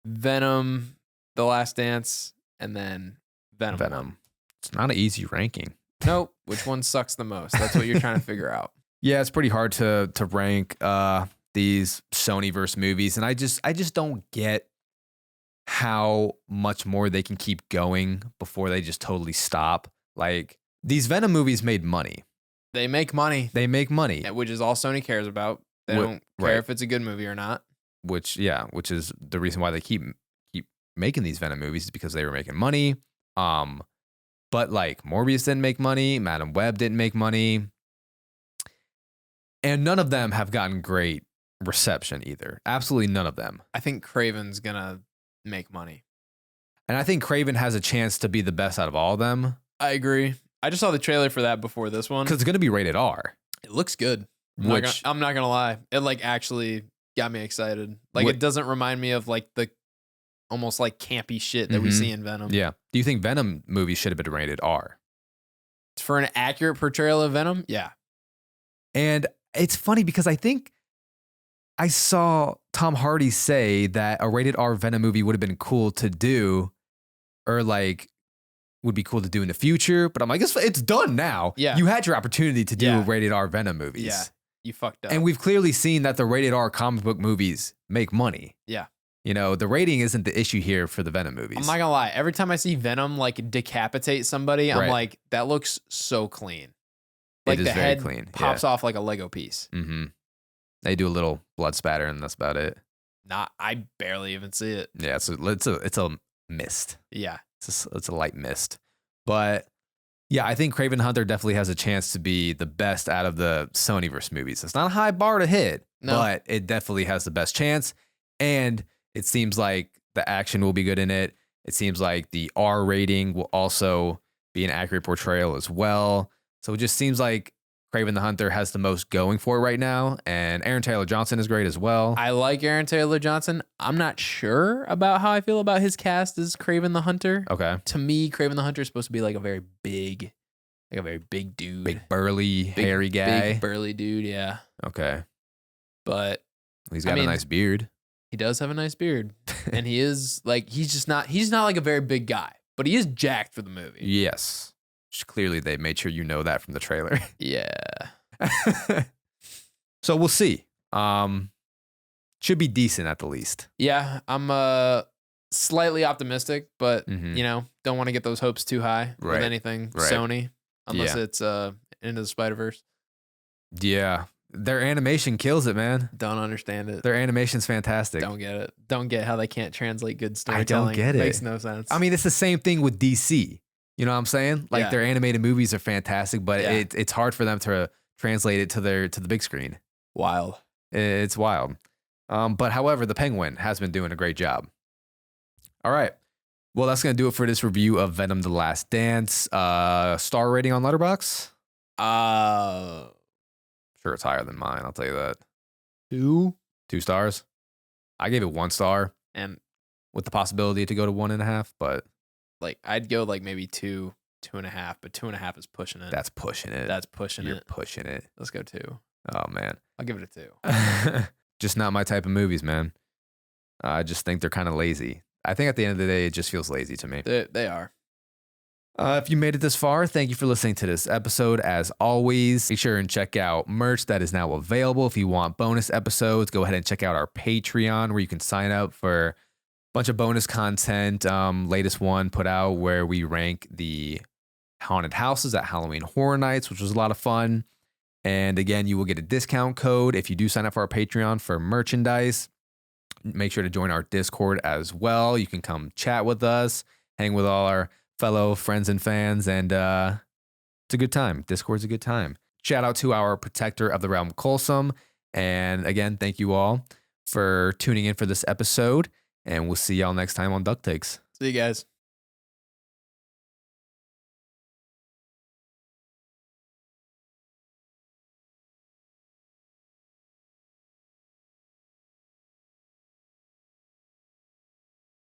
S2: Venom, The Last Dance, and then Venom. 1.
S1: It's not an easy ranking.
S2: Nope. Which one sucks the most? That's what you're trying to figure out.
S1: Yeah, it's pretty hard to rank these Sonyverse movies, and I just don't get how much more they can keep going before they just totally stop. Like these Venom movies made money.
S2: They make money.
S1: They make money,
S2: which is all Sony cares about. They don't care if it's a good movie or not.
S1: Which is the reason why they keep making these Venom movies is because they were making money. But like Morbius didn't make money, Madam Web didn't make money, and none of them have gotten great reception either. Absolutely none of them.
S2: I think Kraven's gonna make money,
S1: and I think Kraven has a chance to be the best out of all of them.
S2: I agree. I just saw the trailer for that before this one
S1: because it's gonna be rated R.
S2: It looks good. I'm not gonna lie. It like actually got me excited. Like it doesn't remind me of like the almost like campy shit that we see in Venom.
S1: Yeah. Do you think Venom movies should have been rated R?
S2: For an accurate portrayal of Venom? Yeah.
S1: And it's funny because I think I saw Tom Hardy say that a rated R Venom movie would have been cool to do, or like would be cool to do in the future. But I'm like, it's done now.
S2: Yeah.
S1: You had your opportunity to do rated R Venom movies.
S2: Yeah. You fucked up.
S1: And we've clearly seen that the rated R comic book movies make money.
S2: Yeah.
S1: You know, the rating isn't the issue here for the Venom movies.
S2: I'm not gonna lie. Every time I see Venom like decapitate somebody, I'm like, that looks so clean. Like the head clean. Pops off like a Lego piece.
S1: Mm-hmm. They do a little blood spatter, and that's about it.
S2: I barely even see it.
S1: Yeah, it's a mist.
S2: Yeah,
S1: it's a light mist. But yeah, I think Kraven the Hunter definitely has a chance to be the best out of the Sonyverse movies. It's not a high bar to hit, but it definitely has the best chance. And it seems like the action will be good in it. It seems like the R rating will also be an accurate portrayal as well. So it just seems like Kraven the Hunter has the most going for it right now. And Aaron Taylor Johnson is great as well.
S2: I like Aaron Taylor Johnson. I'm not sure about how I feel about his cast as Kraven the Hunter.
S1: Okay.
S2: To me, Kraven the Hunter is supposed to be like a very big dude.
S1: Big burly, hairy guy.
S2: Big burly dude, yeah.
S1: Okay.
S2: But
S1: He's got a nice beard.
S2: he does have a nice beard. And he is like, he's not like a very big guy, but he is jacked for the movie.
S1: Yes. Clearly, they made sure you know that from the trailer.
S2: Yeah.
S1: So we'll see. Should be decent at the least.
S2: Yeah, I'm slightly optimistic, but
S1: Mhm.
S2: you know, don't want to get those hopes too high with
S1: Right.
S2: anything
S1: Right.
S2: Sony, unless
S1: Yeah.
S2: it's Into the Spider-Verse.
S1: Yeah. Their animation kills it, man.
S2: Don't understand it.
S1: Their animation's fantastic.
S2: Don't get it. Don't get how they can't translate good
S1: I
S2: storytelling.
S1: don't get it.
S2: Makes no sense.
S1: I mean, it's the same thing with DC. You know what I'm saying? Like
S2: Yeah.
S1: their animated movies are fantastic, but
S2: Yeah.
S1: it's hard for them to translate it to the big screen.
S2: wild.
S1: It's wild. But however, the Penguin has been doing a great job. All right. Well, that's gonna do it for this review of Venom: The Last Dance. Star rating on Letterboxd? Sure, it's higher than mine. I'll tell you that.
S2: 2
S1: 2 stars. I gave it 1 star
S2: and
S1: with the possibility to go to 1.5, but
S2: like I'd go like maybe 2.5, but 2.5 is pushing it.
S1: that's pushing it.
S2: That's pushing
S1: You're
S2: it.
S1: pushing it.
S2: Let's go 2.
S1: Oh man.
S2: I'll give it a 2.
S1: Just not my type of movies, man. I just think they're kind of lazy. I think at the end of the day, it just feels lazy to me.
S2: They are.
S1: If you made it this far, thank you for listening to this episode. As always, be sure and check out merch that is now available. If you want bonus episodes, go ahead and check out our Patreon where you can sign up for a bunch of bonus content. Latest one put out where we rank the haunted houses at Halloween Horror Nights, which was a lot of fun. And again, you will get a discount code if you do sign up for our Patreon for merchandise. Make sure to join our Discord as well. You can come chat with us, hang with all our fellow friends and fans, and it's a good time. Discord's a good time. Shout out to our protector of the realm, Colsum. And again, thank you all for tuning in for this episode. And we'll see y'all next time on Duck Takes.
S2: See you guys.